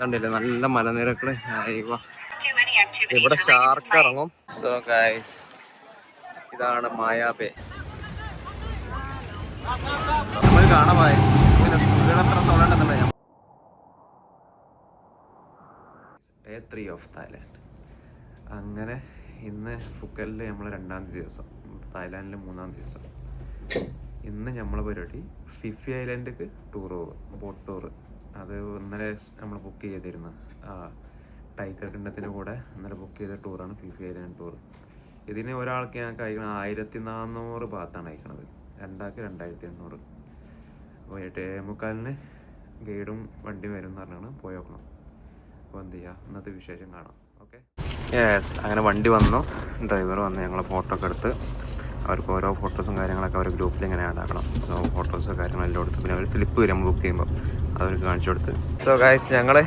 കണ്ടില്ലേ നല്ല മലനിരകള്. ഇവിടെ ഷാർക്ക് ഇറങ്ങും. സോ ഗൈസ്, ഇതാണ് മായാബേ. നമ്മൾ കാണാമായി ഡേ 3 ഓഫ് തായ്ലാൻഡ്. അങ്ങനെ ഇന്ന് ഫുക്കലിൽ നമ്മൾ 2ാം ദിവസം, തായ്ലാൻഡിൽ 3ാം ദിവസം. ഇന്ന് നമ്മളെ പരിപാടി ഫിഫി ഐലൻഡിക്ക് ടൂർ പോകും, ബോട്ട് ടൂർ. അത് ഇന്നലെ നമ്മൾ ബുക്ക് ചെയ്തിരുന്നു. ടൈഗർ കിണ്ണത്തിൻ്റെ കൂടെ ഇന്നലെ ബുക്ക് ചെയ്ത ടൂറാണ് ഫിഫി ഐലൻഡ് ടൂർ. ഇതിന് ഒരാൾക്ക് ഞങ്ങൾക്ക് അയക്കണം 1400 ബാത്താണ് അയക്കണത്, 2 ആൾക്ക് 2800. അപ്പോൾ 7:45 ഗൈഡും വണ്ടിയും വരും എന്ന് പറഞ്ഞാണ് പോയി നോക്കണം. അപ്പോൾ എന്ത് ചെയ്യുക, ഇന്നത്തെ വിശേഷം കാണാം. ഓക്കെ. യെസ്, അങ്ങനെ വണ്ടി വന്നു, ഡ്രൈവർ വന്ന് ഞങ്ങളെ ഫോട്ടോ ഒക്കെ എടുത്ത് അവർക്ക് ഓരോ ഫോട്ടോസും കാര്യങ്ങളൊക്കെ അവർ ഗ്രൂപ്പിൽ ഇങ്ങനെ ആഡ് ആക്കണം. സോ ഫോട്ടോസ് കാര്യങ്ങളെല്ലാം എടുത്ത് പിന്നെ അവർ സ്ലിപ്പ് വരും നമ്മൾ ബുക്ക് ചെയ്യുമ്പോൾ, അതവർക്ക് കാണിച്ചു കൊടുത്ത്. സോ ഗൈസ്, ഞങ്ങൾ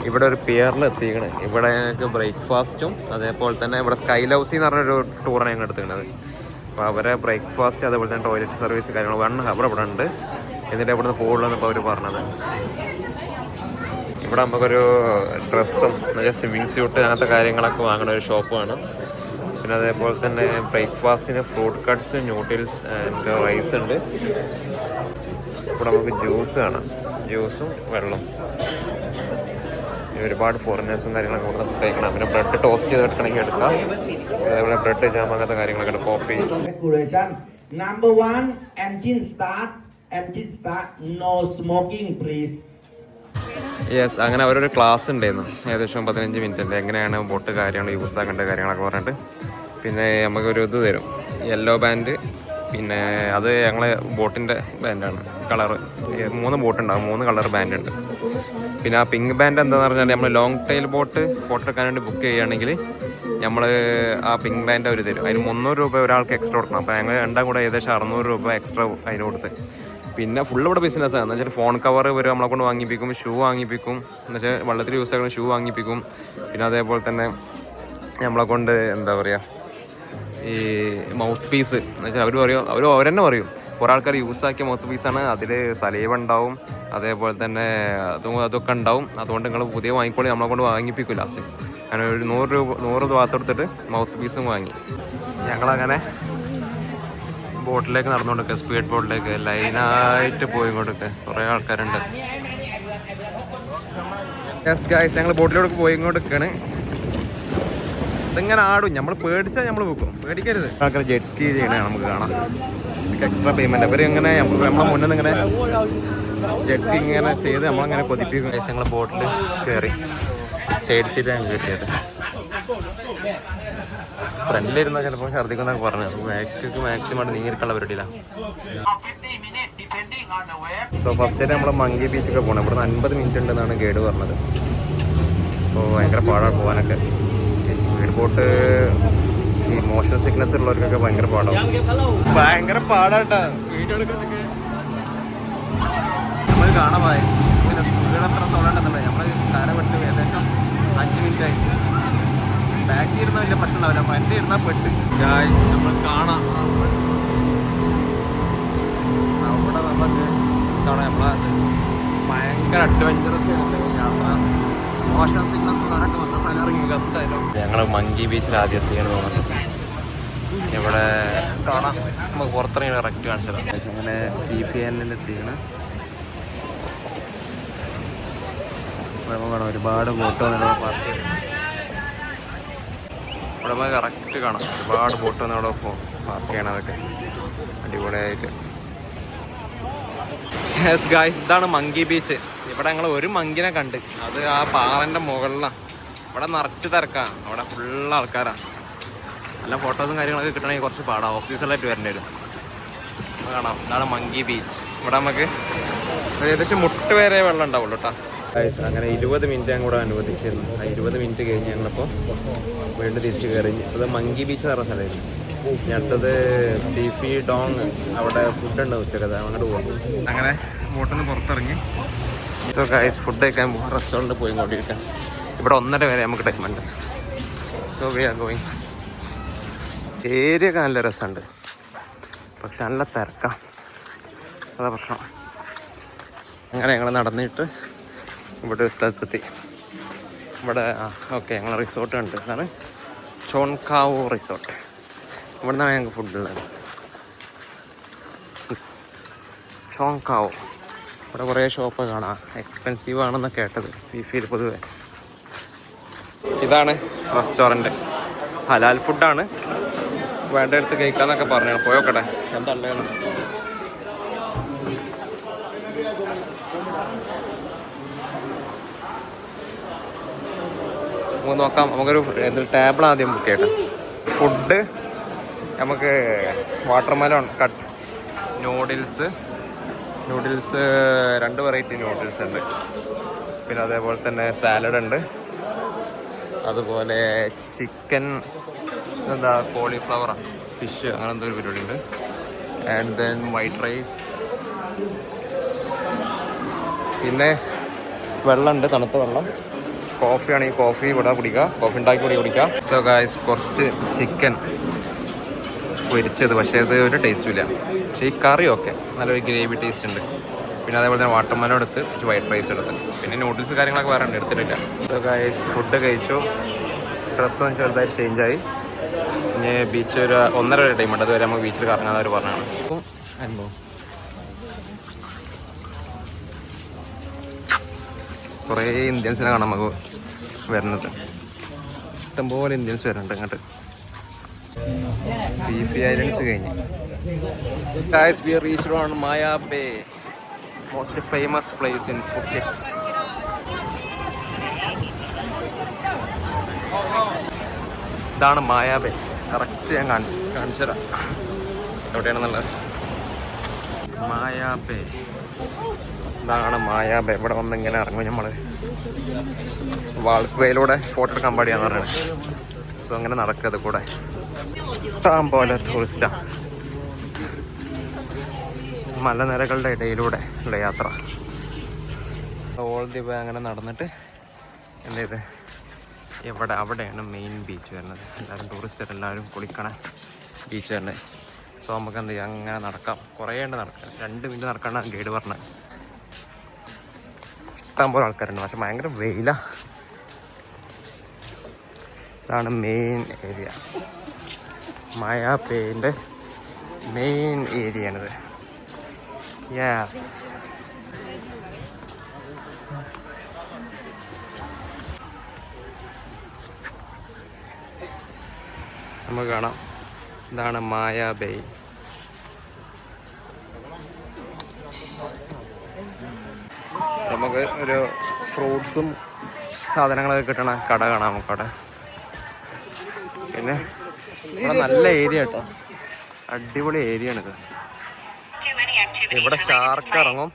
ഇവിടെ ഒരു പിയറിൽ എത്തിക്കണ്. ഇവിടെ ഞങ്ങൾക്ക് ബ്രേക്ക്ഫാസ്റ്റും അതേപോലെ തന്നെ ഇവിടെ സ്കൈ ലൗസി എന്ന് പറഞ്ഞൊരു ടൂറാണ് ഞങ്ങൾ എടുത്തിരിക്കുന്നത്. അപ്പോൾ അവരെ ബ്രേക്ക്ഫാസ്റ്റ് അതേപോലെ തന്നെ ടോയ്ലറ്റ് സർവീസ് കാര്യങ്ങൾ 1 ഹവർ ഇവിടെ ഉണ്ട്. എന്നിട്ട് ഇവിടെ നിന്ന് പോകുള്ളൂ അവർ പറഞ്ഞത്. ഇവിടെ നമുക്കൊരു ഡ്രസ്സും എന്നുവെച്ചാൽ സ്വിമ്മിങ് സ്യൂട്ട് അങ്ങനത്തെ കാര്യങ്ങളൊക്കെ വാങ്ങുന്ന ഒരു ഷോപ്പാണ്. പിന്നെ അതേപോലെ തന്നെ ബ്രേക്ക്ഫാസ്റ്റിന് fruit cuts, noodles and rice ഉണ്ട്. ഇവിടെ നമുക്ക് ജ്യൂസ് കാണാം, ജ്യൂസും വെള്ളം. ഒരുപാട് ഫോറിനേഴ്സും കാര്യങ്ങളൊക്കെ ഇവിടെ ഫുഡ് കഴിക്കണം. പിന്നെ ബ്രെഡ് ടോസ്റ്റ് ചെയ്ത് എടുക്കണമെങ്കിൽ എടുക്കാം. അതേപോലെ ബ്രെഡ് ജാം അങ്ങനത്തെ കാര്യങ്ങളൊക്കെ ഉണ്ട്. Coffee. Number 1, engine start. No smoking please. Yes, അങ്ങനെ അവരൊരു ക്ലാസ് ഉണ്ടായിരുന്നു, ഏകദേശം 15 മിനിറ്റിൻ്റെ, എങ്ങനെയാണ് ബോട്ട് കാര്യങ്ങൾ യൂസ് ആക്കേണ്ട കാര്യങ്ങളൊക്കെ പറഞ്ഞിട്ട്. പിന്നെ നമുക്കൊരു ഇത് തരും, യെല്ലോ ബാൻഡ്. പിന്നെ അത് ഞങ്ങളെ ബോട്ടിൻ്റെ ബാൻഡാണ്, കളറ് 3 ബോട്ടുണ്ടാകും, 3 കളർ ബാൻഡ് ഉണ്ട്. പിന്നെ ആ പിങ്ക് ബാൻഡ് എന്താണെന്ന് പറഞ്ഞാൽ നമ്മൾ ലോങ് ടൈൽ ബോട്ട് എടുക്കാൻ വേണ്ടി ബുക്ക് ചെയ്യുകയാണെങ്കിൽ നമ്മൾ ആ പിങ്ക് ബാൻഡ് അവർ തരും. അതിന് 300 രൂപ ഒരാൾക്ക് എക്സ്ട്രാ കൊടുക്കണം. അപ്പോൾ ഞങ്ങൾ രണ്ടാം കൂടെ ഏകദേശം 600 രൂപ എക്സ്ട്രാ അതിന് കൊടുത്ത്. പിന്നെ ഫുള്ള് ഇവിടെ ബിസിനസ്സാണ്. എന്ന് വെച്ചാൽ ഫോൺ കവർ ഇവർ നമ്മളെ കൊണ്ട് വാങ്ങിപ്പിക്കും, ഷൂ വാങ്ങിപ്പിക്കും, എന്ന് വെച്ചാൽ വെള്ളത്തിൽ യൂസ് ആക്കുന്ന ഷൂ വാങ്ങിപ്പിക്കും. പിന്നെ അതേപോലെ തന്നെ നമ്മളെ കൊണ്ട് എന്താ പറയുക, ഈ മൗത്ത് പീസ് എന്ന് വെച്ചാൽ അവർ തന്നെ പറയും കുറേ ആൾക്കാർ യൂസാക്കിയ മൗത്ത് പീസാണ്, അതിൽ സലീവ ഉണ്ടാവും, അതേപോലെ തന്നെ അതൊക്കെ ഉണ്ടാവും. അതുകൊണ്ട് നിങ്ങൾ പുതിയ വാങ്ങിക്കോളി, നമ്മളെ കൊണ്ട് വാങ്ങിപ്പിക്കും ലാസ്റ്റ്. അങ്ങനെ ഒരു 100 ഭാഗത്തെടുത്തിട്ട് മൗത്ത് പീസും വാങ്ങി. ഞങ്ങളങ്ങനെ ബോട്ടിലേക്ക് നടന്നുകൊണ്ടിരിക്കുക, സ്പീഡ് ബോട്ടിലേക്ക് ലൈനായിട്ട് പോയിക്കൊണ്ടിരിക്കുക. കുറേ ആൾക്കാരുണ്ട്. യെസ് ഗൈസ്, ഞങ്ങൾ ബോട്ടിലോട്ട് പോയിക്കൊണ്ടിരിക്കുകയാണ്. ഇതിങ്ങനെ ആടും, നമ്മൾ പേടിച്ചാൽ നമ്മൾ വെക്കും, പേടിക്കരുത്. ആൾക്കാർ ജെറ്റ് സ്കീ ചെയ്യണേ നമുക്ക് കാണാം. എക്സ്ട്രാ പേയ്മെൻറ്റ് അവർ ഇങ്ങനെ നമ്മളെ മുന്നിൽ നിന്ന് ഇങ്ങനെ ജെറ്റ് സ്കീ ഇങ്ങനെ ചെയ്ത് നമ്മളങ്ങനെ കൊതിപ്പിക്കും. ഗൈസ്, ഞങ്ങൾ ബോട്ടിൽ കയറി സൈഡ് സീറ്റാണ് കയറ്റിയത്. ഫ്രണ്ടിലിരുന്ന ചിലപ്പോൾ ഛർദ്ദിക്കുന്നൊക്കെ പറഞ്ഞു. ബാക്കിക്ക് മാക്സിമം നീങ്ങിരിക്കാനുള്ള പരിപാടിയിലാണ്. സോ ഫസ്റ്റ് നമ്മൾ മങ്കി ബീച്ചൊക്കെ പോകണം. ഇവിടുന്ന് 50 മിനിറ്റ് ഉണ്ടെന്നാണ് ഗൈഡ് പറഞ്ഞത്. അപ്പോൾ ഭയങ്കര പാടാണ് പോകാനൊക്കെ. സ്പീഡ് ബോട്ട് ഈ മോഷൻ സിക്നസ് ഉള്ളവർക്കൊക്കെ ഭയങ്കര പാടാവും. ഭയങ്കര പാടാട്ടാ വീഡിയോ എടുക്കുന്നതൊക്കെ. നമ്മൾ കാണാമായി അത്ര തൊടണ്ടെന്നല്ലേ, നമ്മൾ കര വിട്ട് ഏകദേശം 5 മിനിറ്റ് ആയി. ബാക്കി ഇരുന്ന വലിയ പ്രശ്നം ഉണ്ടാവില്ല, ഫ്രണ്ട് ഇരുന്നാൽ പെട്ട്. നമ്മൾ കാണാം അവിടെ നമുക്ക് എന്താണ് നമ്മളെ ഭയങ്കര അഡ്വഞ്ചറസ് യാത്ര. മോഷൻ സിക്നസ് ഉള്ളവരൊക്കെ വന്ന സ്ഥലമിറങ്ങി കത്തായാലും. ഞങ്ങൾ മങ്കി ബീച്ചിൽ ആദ്യം എത്തിയാണ് തോന്നുന്നത്. ഇവിടെ കാണാം, നമുക്ക് പുറത്തിറങ്ങി കറക്റ്റ് കാണിച്ചത്. അങ്ങനെ TPL എത്തിയാണ്. കാണാം ഒരുപാട് ബോട്ട് വന്നിട്ട് പാർക്ക് ചെയ്ത്. ഇവിടെ നമുക്ക് കറക്റ്റ് കാണാം ഒരുപാട് ബോട്ട് വന്നവിടെ പാർക്ക് ചെയ്യണം. അതൊക്കെ അടിപൊളിയായിട്ട്. യെസ് ഗായ്സ്, ഇതാണ് മങ്കി ബീച്ച്. ഇവിടെ ഞങ്ങൾ ഒരു മങ്കിനെ കണ്ട്, അത് ആ പാറൻ്റെ മുകളിലാണ്. ഇവിടെ നിറച്ച് തിരക്കാണ്, അവിടെ ഫുള്ള് ആൾക്കാരാണ്. നല്ല ഫോട്ടോസും കാര്യങ്ങളൊക്കെ കിട്ടണമെങ്കിൽ കുറച്ച് പാടാം, ഓഫ് സീസണിലായിട്ട് വരേണ്ടി വരും. കാണാം, ഇതാണ് മങ്കി ബീച്ച്. ഇവിടെ നമുക്ക് ഏകദേശം മുട്ട് വരെ വെള്ളം ഉണ്ടാവുള്ളൂ കേട്ടോ. അങ്ങനെ 20 മിനിറ്റ് ഞാൻ കൂടെ അനുവദിച്ചിരുന്നു. ആ 20 മിനിറ്റ് കഴിഞ്ഞ് ഞങ്ങളിപ്പോൾ വീണ്ടും തിരിച്ച് കയറി. ഇത് മങ്കി ബീച്ച് എന്ന് പറഞ്ഞ സ്ഥലമായിരുന്നു. ഇനി അടുത്തത് ഡിഫി ഡോങ്, അവിടെ ഫുഡുണ്ട് ഉച്ചക്കത്, അങ്ങോട്ട് പോകും. അങ്ങനെ ബോട്ടിൽ നിന്ന് പുറത്തിറങ്ങി ഇതൊക്കെ ഫുഡ് കഴിക്കാൻ റെസ്റ്റോറൻറ്റ് പോയി കൊണ്ടിരിക്കാം. ഇവിടെ 1:30 വരെ നമുക്ക് ടൈമുണ്ട്. So we are going. Area ഒക്കെ നല്ല രസമുണ്ട്, പക്ഷെ നല്ല തിരക്കാം, അതാ പ്രശ്നം. അങ്ങനെ ഞങ്ങൾ നടന്നിട്ട് ഇവിടെ ഒരു സ്ഥലത്തെത്തി. ഇവിടെ ഓക്കെ ഞങ്ങൾ റിസോർട്ട് ഉണ്ട്. ഇതാണ് ചോൺകാവോ റിസോർട്ട്. ഇവിടെ നിന്നാണ് ഞങ്ങൾക്ക് ഫുഡുള്ളത്. ചോൺകാവോ. ഇവിടെ കുറേ ഷോപ്പ് കാണാം. എക്സ്പെൻസീവ് ആണെന്ന് കേട്ടത് ഫിഫിയിൽ പൊതുവെ. ഇതാണ് റെസ്റ്റോറൻറ്റ്. ഹലാൽ ഫുഡാണ്. വേണ്ട എടുത്ത് കഴിക്കാന്നൊക്കെ പറഞ്ഞു. പോയോക്കട്ടെ എന്താ ഉള്ളതെന്ന്. നമുക്ക് നോക്കാം. നമുക്കൊരു ടേബിൾ ആദ്യം ബുക്ക് ചെയ്യട്ടെ. ഫുഡ് നമുക്ക് water melon cut noodles 2 variety noodles ഉണ്ട്. പിന്നെ അതേപോലെ തന്നെ സാലഡ് ഉണ്ട്. അതുപോലെ ചിക്കൻ എന്താ കോളിഫ്ലവർ ഫിഷ് അങ്ങനെ എന്തോ ഒരു പരിപാടി ഉണ്ട്. And then white rice. പിന്നെ വെള്ളമുണ്ട്, തണുത്ത വെള്ളം. കോഫി ആണെങ്കിൽ കോഫി ഇവിടെ കുടിക്കുക. കോഫി ഉണ്ടാക്കി കുടിക്കുക. സോ ഗായ്സ്, കുറച്ച് ചിക്കൻ പൊരിച്ചത്, പക്ഷേ അത് ഒരു ടേസ്റ്റും ഇല്ല. പക്ഷേ ഈ കറി ഒക്കെ നല്ലൊരു ഗ്രേവി ടേസ്റ്റ് ഉണ്ട്. പിന്നെ അതേപോലെ തന്നെ വാട്ടർ മെലോൺ എടുത്ത് കുറച്ച് വൈറ്റ് റൈസ് എടുത്ത്, പിന്നെ നൂഡിൽസ് കാര്യങ്ങളൊക്കെ വേറെ ഉണ്ട്, എടുത്തിട്ടില്ല. സോ ഗായ്സ്, ഫുഡ് കഴിച്ചു. ഡ്രസ്സൊന്നും ചെറുതായിട്ട് ചേഞ്ചായി. ഇനി ബീച്ച് ഒരു 1:30 ടൈം ഉണ്ട്. അതുവരെ നമുക്ക് ബീച്ചിൽ കറങ്ങാൻ അവർ പറഞ്ഞാണ്. അപ്പം അനുഭവം കുറേ ഇന്ത്യൻസിനെ കാണാം നമുക്ക് വരുന്നത്. ഇഷ്ടംപോലെ ഇന്ത്യൻസ് വരുന്നുണ്ട് ഇങ്ങോട്ട്. ഫിഫി ഐലൻഡ്സ് കഴിഞ്ഞ് guys, we reached on Maya Bay, most famous place in Phuket. ഇതാണ് മായ ബേ. കറക്റ്റ് ഞാൻ കാണിച്ചു തരാം എവിടെയാണെന്നുള്ളത്. മായ ബേ, ഇതാണ് മായ ബേ. ഇവിടെ വന്ന് ഇങ്ങനെ ഇറങ്ങും നമ്മൾ. വാൾക്ക് വേയിലൂടെ ഫോട്ടോ എടുക്കാൻ പാടിയാന്ന് പറയുന്നത്. സോ അങ്ങനെ നടക്കത് കൂടെ ഇഷ്ടം പോലെ ടൂറിസ്റ്റാണ്. മലനിരകളുടെ ഇടയിലൂടെ ഉള്ള യാത്ര. ഓൾ ദി വേ അങ്ങനെ നടന്നിട്ട് എന്ത് ചെയ്ത് അവിടെയാണ് മെയിൻ ബീച്ച് വരുന്നത്. എല്ലാവരും ടൂറിസ്റ്റ് എല്ലാവരും കുളിക്കണ ബീച്ച് വരുന്നത്. സോ നമുക്ക് എന്ത് ചെയ്യാം, അങ്ങനെ നടക്കാം. കുറേ ഉണ്ട് നടക്കാം. 2 മിനിറ്റ് നടക്കാനാണ് ഗൈഡ് പറഞ്ഞത്. ഇഷ്ടംപോലെ ആൾക്കാരുണ്ട്, പക്ഷെ ഭയങ്കര വെയിലാണ്. ഇതാണ് മെയിൻ ഏരിയ. മായ ബേൻ്റെ മെയിൻ ഏരിയ ആണിത്. യെസ്, നമുക്ക് കാണാം. ഇതാണ് മായ ബേ. നമുക്ക് ഒരു ഫ്രൂട്ട്സും സാധനങ്ങളൊക്കെ കിട്ടണ കട കാണാം നമുക്കവിടെ. പിന്നെ ഇവിടെ നല്ല ഏരിയ കേട്ടോ, അടിപൊളി ഏരിയ ആണിത്. ഇവിടെ ഷാർക്ക് ഇറങ്ങും.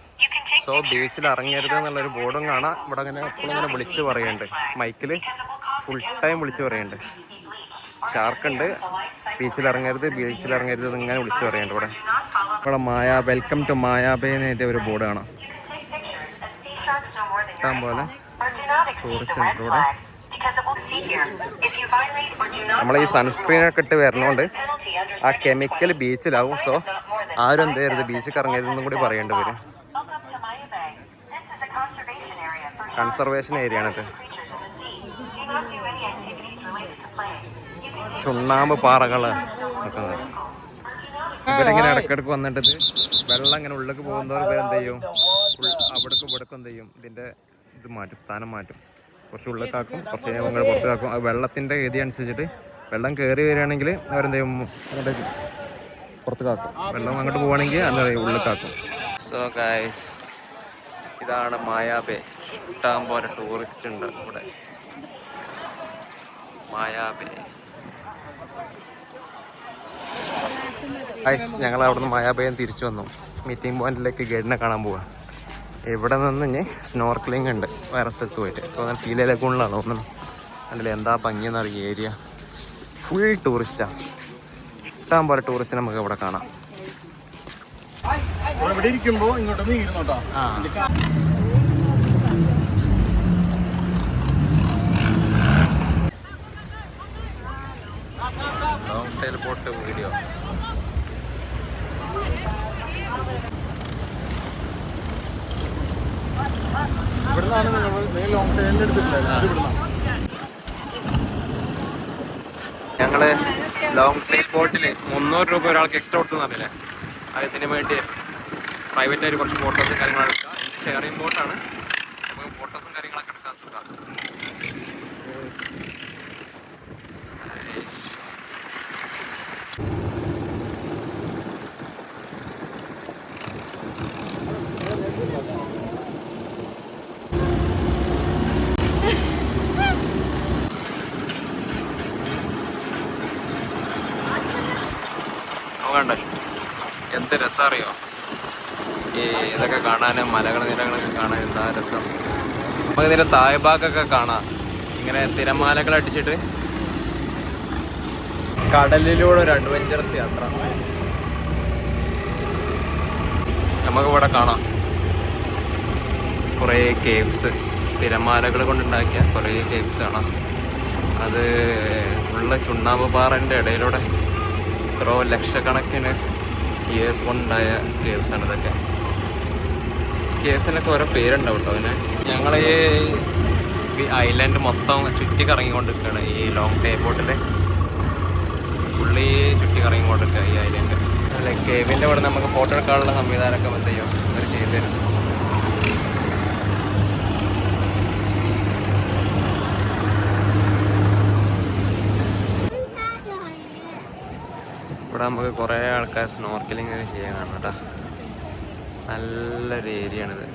സോ ബീച്ചിൽ ഇറങ്ങരുത് എന്നുള്ളൊരു ബോർഡും കാണാം. ഇവിടെ അങ്ങനെ എപ്പോഴും ഇങ്ങനെ വിളിച്ച് പറയുന്നുണ്ട്, മൈക്കിൽ ഫുൾ ടൈം വിളിച്ച് പറയുന്നുണ്ട്. ഷാർക്കുണ്ട്, ബീച്ചിൽ ഇറങ്ങരുത് ഇങ്ങനെ വിളിച്ച് പറയുന്നുണ്ട്. ഇവിടെ വെൽക്കം ടു മായാബേ എന്ന് എഴുതിയ ഒരു ബോർഡ് കാണാം. ഇഷ്ടം പോലെ ടൂറിസ്റ്റ് ഉണ്ട് ഇവിടെ. നമ്മൾ ഈ സൺസ്ക്രീനൊക്കെ ഇട്ട് വരണോണ്ട് ആ കെമിക്കൽ ബീച്ചിലാവും. സോ ആരും എന്ത് ചെയ്യരുത്, ബീച്ചിൽ ഇറങ്ങരുതെന്നും കൂടി പറയേണ്ടി വരും. കൺസർവേഷൻ ഏരിയ ആണിത്. ചുണ്ണാമ്പ് പാറകൾ നിൽക്കുന്നത്. ഇവരിങ്ങനെ ഇടയ്ക്കിടയ്ക്ക് വന്നിട്ട് വെള്ളം ഇങ്ങനെ ഉള്ളിലേക്ക് പോകുന്നവർ ഇവരെന്ത് ചെയ്യും, അവിടേക്കും ഇവിടേക്കും എന്ത് ചെയ്യും, ഇതിൻ്റെ ഇത് മാറ്റും, സ്ഥാനം മാറ്റും. കുറച്ച് ഉള്ളിലേക്കാക്കും, കുറച്ച് ഞങ്ങൾ പുറത്തേക്കാക്കും. വെള്ളത്തിൻ്റെ ഗതി അനുസരിച്ചിട്ട് വെള്ളം കയറി വരികയാണെങ്കിൽ അവരെന്ത് ചെയ്യും, അങ്ങോട്ട് പുറത്തേക്കാക്കും. വെള്ളം അങ്ങോട്ട് പോവുകയാണെങ്കിൽ എന്താ പറയുക, ഉള്ളിലേക്കാക്കും. സോ ഗൈസ്, ഇതാണ് മായാബേ. ഇഷ്ടം പോലെ ടൂറിസ്റ്റ് ഉണ്ട് ഇവിടെ. മായാബേ ഗൈസ്, ഞങ്ങൾ അവിടുന്ന് മായാബേയിൽ തിരിച്ചു വന്നു. മീറ്റിംഗ് പോയിന്റിലേക്ക് ഗൈഡിനെ കാണാൻ പോവാം. ഇവിടെ നിന്ന് ഇനി സ്നോർക്കലിംഗ് ഉണ്ട് വേറെ സ്ഥലത്ത് പോയിട്ട്. തോന്നുന്നു ഫീലയിലേക്കുള്ളതാണ് തോന്നുന്നു. കണ്ടില്ലേ എന്താ ഭംഗിയെന്ന് അറിയ ഏരിയ. ഫുൾ ടൂറിസ്റ്റാണ്. ഇഷ്ടം പോലെ ടൂറിസ്റ്റ് നമുക്ക് ഇവിടെ കാണാം. ഇവിടെ ഇരിക്കുമ്പോൾ ഇങ്ങോട്ടൊന്ന് ഇരുന്നോട്ടോ. Long tail boat video. ഇവിടെ നിന്നാണ് ഞങ്ങള് ലോങ് ട്രെയിൻ ബോട്ടിൽ 300 രൂപ ഒരാൾക്ക് എക്സ്ട്രാ കൊടുത്തു പറഞ്ഞില്ലേ, അതിന് വേണ്ടി പ്രൈവറ്റ് ആയിട്ട് കുറച്ച് ഫോട്ടോസും കാര്യങ്ങളൊക്കെ എടുക്കാം. ഇത് ഷെയറിംഗ് ബോട്ടാണ്, നമുക്ക് ഫോട്ടോസും കാര്യങ്ങളൊക്കെ എടുക്കാൻ സുഖം. നോക്കണ്ട എന്ത് രസം അറിയോ ഈ ഇതൊക്കെ കാണാൻ, മലകൾ നിരകളൊക്കെ കാണാൻ എന്താ രസം. നമുക്ക് ഇതിൻ്റെ താഴ്ഭാഗമൊക്കെ കാണാം, ഇങ്ങനെ തിരമാലകൾ അടിച്ചിട്ട് കടലിലൂടെ ഒരു അഡ്വഞ്ചറസ് യാത്ര നമുക്കിവിടെ കാണാം. കുറേ കേവ്സ്, തിരമാലകൾ കൊണ്ടുണ്ടാക്കിയ കുറേ കേവ്സ് കാണാം. അത് ഉള്ള ചുണ്ണാമ്പ് പാറൻ്റെ ഇടയിലൂടെ എത്രയോ ലക്ഷക്കണക്കിന് ഇയേഴ്സ് കൊണ്ടുണ്ടായ കേവ്സാണ് ഇതൊക്കെ. കേവ്സിനൊക്കെ ഓരോ പേരുണ്ടാവും കേട്ടോ. അതിന് ഞങ്ങൾ ഈ ഐലൻഡ് മൊത്തം ചുറ്റി കറങ്ങിക്കൊണ്ടിരിക്കുകയാണ്. ഈ ലോങ് ടേ ബോട്ടിൽ പുള്ളി ചുറ്റി കറങ്ങിക്കൊണ്ടിരിക്കുക ഈ ഐലൻഡ്. അല്ല കേവിൻ്റെ അവിടെ നമുക്ക് ഫോട്ടോ എടുക്കാനുള്ള സംവിധാനമൊക്കെ എന്ത് ചെയ്യും അവർ ചെയ്തു തരും. ഇവിടെ നമുക്ക് കുറേ ആൾക്കാർ സ്നോർക്കലിംഗ് ഒക്കെ ചെയ്യാൻ കാണാം കേട്ടോ. നല്ലൊരു ഏരിയ ആണിത്.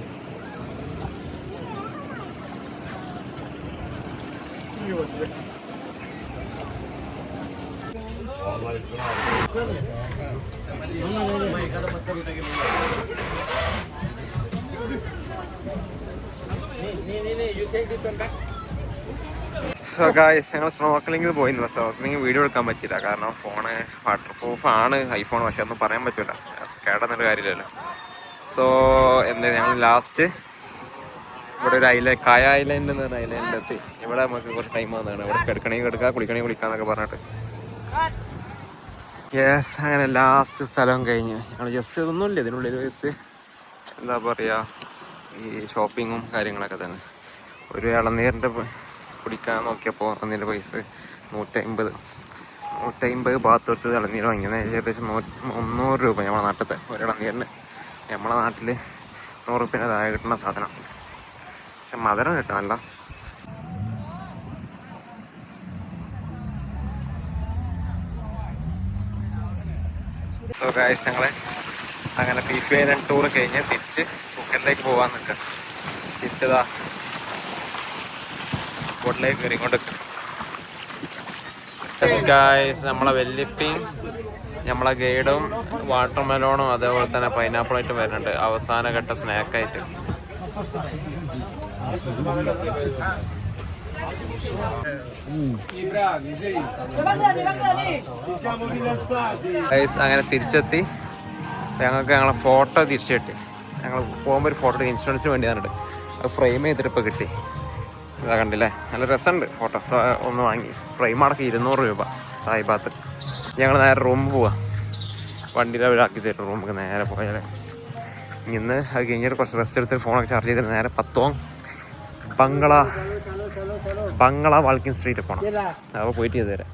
സോ ഗായ്സ്, ഞങ്ങൾ സ്നോർക്കലിംഗ് പോയിരുന്നു. സ്നോർക്കലിംഗ് വീഡിയോ എടുക്കാൻ പറ്റില്ല, കാരണം ഫോണ് വാട്ടർ പ്രൂഫ് ആണ് ഐഫോൺ, പക്ഷെ ഒന്നും പറയാൻ പറ്റില്ല, കേടന്നൊരു കാര്യമില്ലല്ലോ. സോ എന്താ ഞങ്ങൾ ലാസ്റ്റ് ഇവിടെ ഒരു കായ ഐലൻഡ് എന്ന് പറഞ്ഞ ഐലൻഡിലെത്തി. ഇവിടെ നമുക്ക് കുറച്ച് ടൈം വന്നതാണ്. ഇവിടെ കിടക്കണമെങ്കിൽ കിടക്കുക, കുളിക്കണമെങ്കിൽ കുളിക്കാന്നൊക്കെ പറഞ്ഞിട്ട്. യെസ്, അങ്ങനെ ലാസ്റ്റ് സ്ഥലം കഴിഞ്ഞ് ഞങ്ങൾ ജസ്റ്റ് ഒന്നുമില്ല ഇതിനുള്ളിൽ, ജസ്റ്റ് എന്താ പറയുക ഈ ഷോപ്പിങ്ങും കാര്യങ്ങളൊക്കെ തന്നെ. ഒരു ഇളനീരിൻ്റെ കുടിക്കാൻ നോക്കിയപ്പോൾ അതിൻ്റെ പൈസ 150 ഭാഗത്ത് എടുത്ത് ഇളനീർ വാങ്ങിയത് ഏകദേശം 300 രൂപ. നമ്മളെ നാട്ടിലത്തെ ഒരു ഇളനീരിന്, നമ്മളെ നാട്ടിൽ 100 രൂപേൻ്റെ താഴെ കിട്ടുന്ന സാധനം, പക്ഷെ മധുരം കിട്ടാനല്ല. സോ ഗായ്സ്, ഞങ്ങൾ അങ്ങനെ ഫിഫി ഐലൻഡ് ടൂർ കഴിഞ്ഞ് തിരിച്ച് ഫുക്കലിലേക്ക് പോകാൻ നിൽക്കുക. തിരിച്ചതാ ബോട്ടിലേക്ക് കയറിക്കൊണ്ട് ഗായ്സ്, നമ്മളെ വെല്ലിപ്പിയും നമ്മളെ ഗൈഡും വാട്ടർ മെലോണും അതേപോലെ തന്നെ പൈനാപ്പിളായിട്ടും വരുന്നുണ്ട് അവസാന ഘട്ട സ്നാക്കായിട്ട്. അങ്ങനെ തിരിച്ചെത്തി. ഞങ്ങൾക്ക് ഞങ്ങളെ ഫോട്ടോ തിരിച്ചു കിട്ടി. ഞങ്ങൾ പോകുമ്പോൾ ഒരു ഫോട്ടോ ഇൻഷുറൻസിന് വേണ്ടി പറഞ്ഞിട്ട് അത് ഫ്രെയിം ചെയ്തിട്ട് ഇപ്പോൾ കിട്ടി. ഇതാ കണ്ടില്ലേ, നല്ല രസമുണ്ട്. ഫോട്ടോസ് ഒന്ന് വാങ്ങി. ഫ്രെയിം അടക്കം 200 രൂപ തായ്ഭാഗത്ത്. ഞങ്ങൾ നേരെ റൂമിൽ പോവാം. വണ്ടിയിൽ അവരാക്കി തരും റൂമിൽ നേരെ പോയാൽ. ഇന്ന് അത് കഴിഞ്ഞിട്ട് കുറച്ച് റെസ്റ്റ് എടുത്തിട്ട് ഫോണൊക്കെ ചാർജ് ചെയ്തിട്ട് നേരെ പത്തോം ബംഗ്ലാ വാൾക്കിംഗ് സ്ട്രീറ്റ് പോകണം. അപ്പോൾ പോയിട്ട് ചെയ്ത് തരാം.